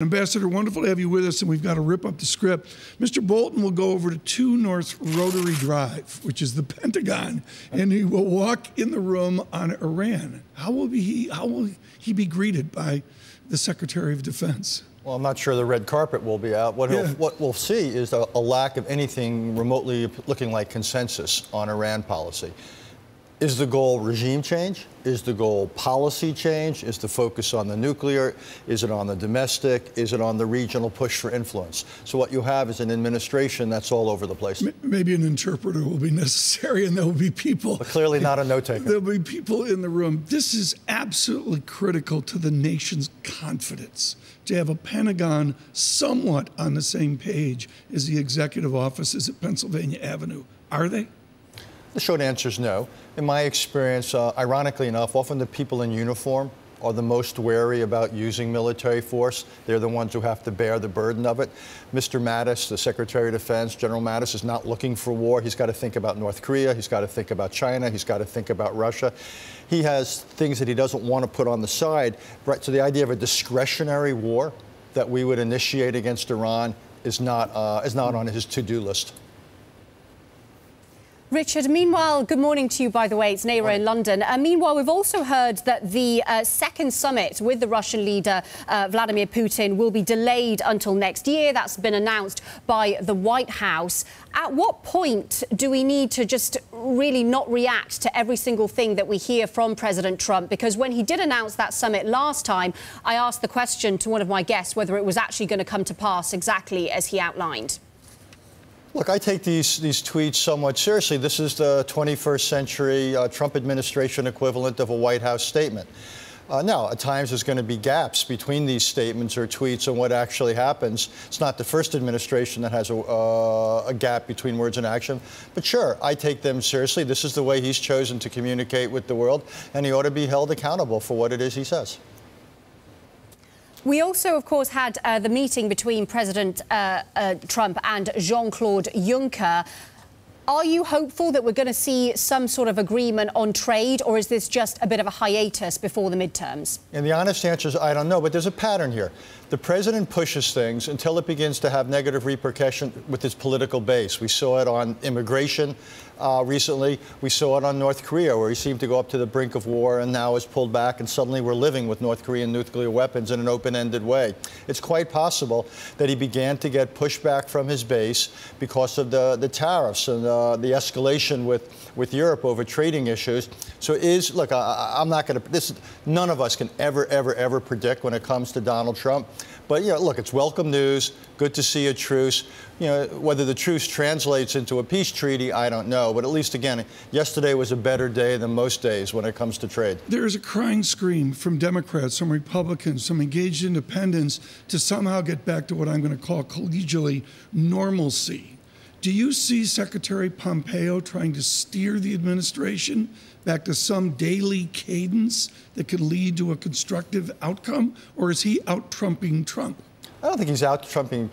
Ambassador, wonderful to have you with us, and we've got to rip up the script. Mr. Bolton will go over to 2 North Rotary Drive, which is the Pentagon, and he will walk in the room on Iran. How will he be greeted by the Secretary of Defense? Well, I'm not sure the red carpet will be out. What we'll see is a lack of anything remotely looking like consensus on Iran policy. Is the goal regime change? Is the goal policy change? Is the focus on the nuclear? Is it on the domestic? Is it on the regional push for influence? So what you have is an administration that's all over the place. Maybe an interpreter will be necessary, and there will be people. But clearly not a note-taker. There'll be people in the room. This is absolutely critical to the nation's confidence, to have a Pentagon somewhat on the same page as the executive offices at Pennsylvania Avenue. Are they? The short answer is no. In my experience, ironically enough, often the people in uniform are the most wary about using military force. They're the ones who have to bear the burden of it. Mr. Mattis, the Secretary of Defense, General Mattis, is not looking for war. He's got to think about North Korea. He's got to think about China. He's got to think about Russia. He has things that he doesn't want to put on the side. Right, so the idea of a discretionary war that we would initiate against Iran is not on his to-do list. Richard, meanwhile, good morning to you, by the way. It's Naira in London. Meanwhile, we've also heard that the second summit with the Russian leader, Vladimir Putin, will be delayed until next year. That's been announced by the White House. At what point do we need to just really not react to every single thing that we hear from President Trump? Because when he did announce that summit last time, I asked the question to one of my guests whether it was actually going to come to pass exactly as he outlined. Look, I take these tweets somewhat seriously. This is the 21st century Trump administration equivalent of a White House statement. Now, at times there's going to be gaps between these statements or tweets and what actually happens. It's not the first administration that has a gap between words and action. But sure, I take them seriously. This is the way he's chosen to communicate with the world, and he ought to be held accountable for what it is he says. We also, of course, had the meeting between President Trump and Jean-Claude Juncker. Are you hopeful that we're going to see some sort of agreement on trade, or is this just a bit of a hiatus before the midterms? And the honest answer is I don't know, but there's a pattern here. The president pushes things until it begins to have negative repercussion with his political base. We saw it on immigration recently. We saw it on North Korea, where he seemed to go up to the brink of war and now has pulled back, and suddenly we're living with North Korean nuclear weapons in an open-ended way. It's quite possible that he began to get pushback from his base because of the tariffs and the escalation with Europe over trading issues. So look, I'm not going to, none of us can ever predict when it comes to Donald Trump. But, you know, look, it's welcome news. Good to see a truce. You know, whether the truce translates into a peace treaty, I don't know. But at least, again, yesterday was a better day than most days when it comes to trade. There is a crying scream from Democrats, some Republicans, some engaged independents to somehow get back to what I'm going to call collegially normalcy. Do you see Secretary Pompeo trying to steer the administration back to some daily cadence that could lead to a constructive outcome, or is he out-Trumping Trump? I don't think he's out-Trumping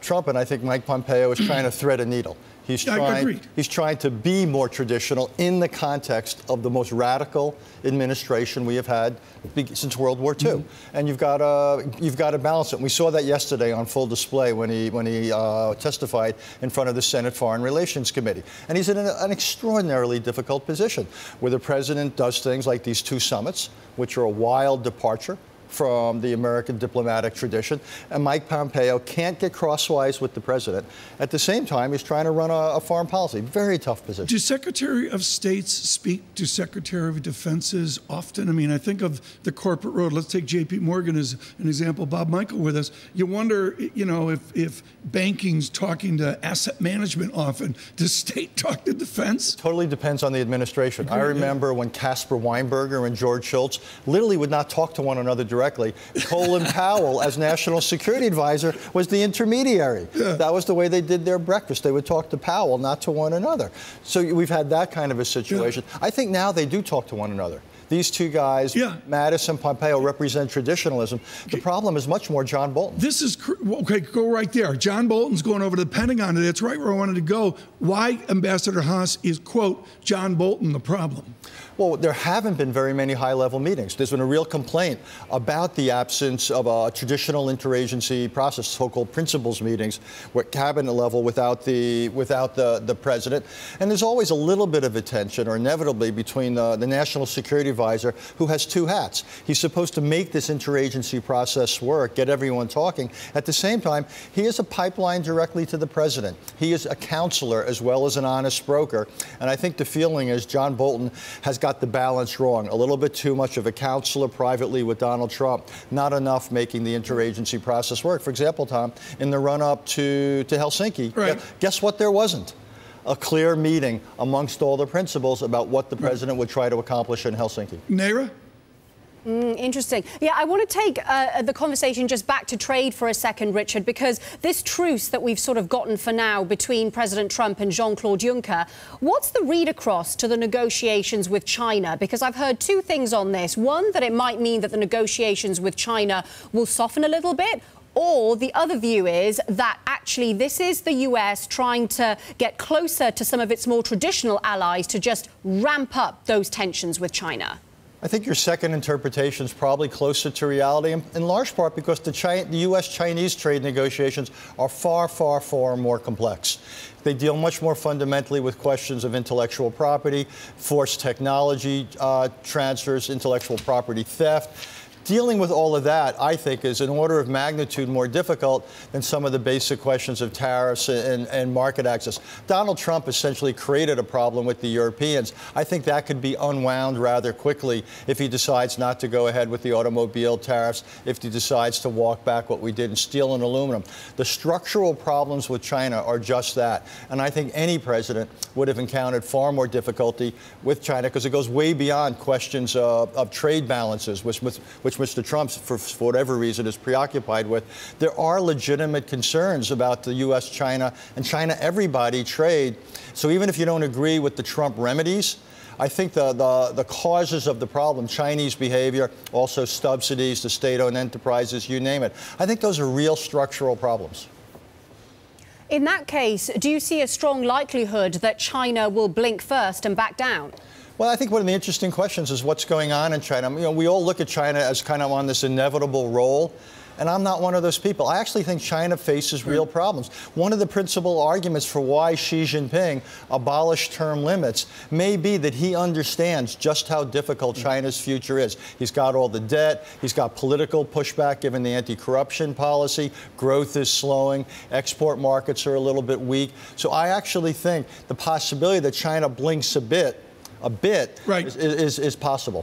Trump, and I think Mike Pompeo is trying to thread a needle. He's trying to be more traditional in the context of the most radical administration we have had since World War II. And you've got to balance it. And we saw that yesterday on full display when he testified in front of the Senate Foreign Relations Committee. And he's in an extraordinarily difficult position, where the president does things like these 2 summits, which are a wild departure from the American diplomatic tradition, and Mike Pompeo can't get crosswise with the president. At the same time, he's trying to run a foreign policy. Very tough position. Do Secretary of States speak to Secretary of Defenses often? I mean, I think of the corporate road. Let's take J.P. Morgan as an example. Bob Michael with us. You wonder, you know, if banking's talking to asset management often. Does state talk to defense? It totally depends on the administration. I remember when Caspar Weinberger and George Shultz literally would not talk to one another directly. Colin Powell, as National Security Advisor, was the intermediary. Yeah. That was the way they did their breakfast. They would talk to Powell, not to one another. So we've had that kind of a situation. Yeah. I think now they do talk to one another. These two guys, Mattis and Pompeo, represent traditionalism. The problem is much more John Bolton. This is, okay, go right there. John Bolton's going over to the Pentagon, and that's right where I wanted to go. Why, Ambassador Haass, is, quote, John Bolton the problem? Well, there haven't been very many high-level meetings. There's been a real complaint about the absence of a traditional interagency process, so-called principals meetings, at cabinet level without the president. And there's always a little bit of a tension, or inevitably, between the national security advisor, who has two hats. He's supposed to make this interagency process work, get everyone talking. At the same time, he is a pipeline directly to the president. He is a counselor as well as an honest broker. And I think the feeling is John Bolton has got the balance wrong. A little bit too much of a counselor privately with Donald Trump, not enough making the interagency process work. For example, Tom, in the run-up to Helsinki, guess what there wasn't? A clear meeting amongst all the principals about what the president would try to accomplish in Helsinki. Naira? Interesting. Yeah, I want to take the conversation just back to trade for a second, Richard, because this truce that we've sort of gotten for now between President Trump and Jean-Claude Juncker, what's the read across to the negotiations with China? Because I've heard two things on this. One, that it might mean that the negotiations with China will soften a little bit. Or the other view is that actually this is the US trying to get closer to some of its more traditional allies to just ramp up those tensions with China. I think your second interpretation is probably closer to reality, in large part because the U.S.-Chinese trade negotiations are far, far, far more complex. They deal much more fundamentally with questions of intellectual property, forced technology transfers, intellectual property theft. Dealing with all of that, I think, is an order of magnitude more difficult than some of the basic questions of tariffs and market access. Donald Trump essentially created a problem with the Europeans. I think that could be unwound rather quickly if he decides not to go ahead with the automobile tariffs, if he decides to walk back what we did in steel and aluminum. The structural problems with China are just that. And I think any president would have encountered far more difficulty with China because it goes way beyond questions of trade balances, which Mr. Trump, for whatever reason, is preoccupied with. There are legitimate concerns about the U.S.-China and China-everybody trade. So even if you don't agree with the Trump remedies, I think the causes of the problem, Chinese behavior, also subsidies to state-owned enterprises, you name it, I think those are real structural problems. In that case, do you see a strong likelihood that China will blink first and back down? Well, I think one of the interesting questions is what's going on in China. You know, we all look at China as kind of on this inevitable roll, and I'm not one of those people. I actually think China faces real problems. One of the principal arguments for why Xi Jinping abolished term limits may be that he understands just how difficult China's future is. He's got all the debt. He's got political pushback given the anti-corruption policy. Growth is slowing. Export markets are a little bit weak. So I actually think the possibility that China blinks a bit is possible.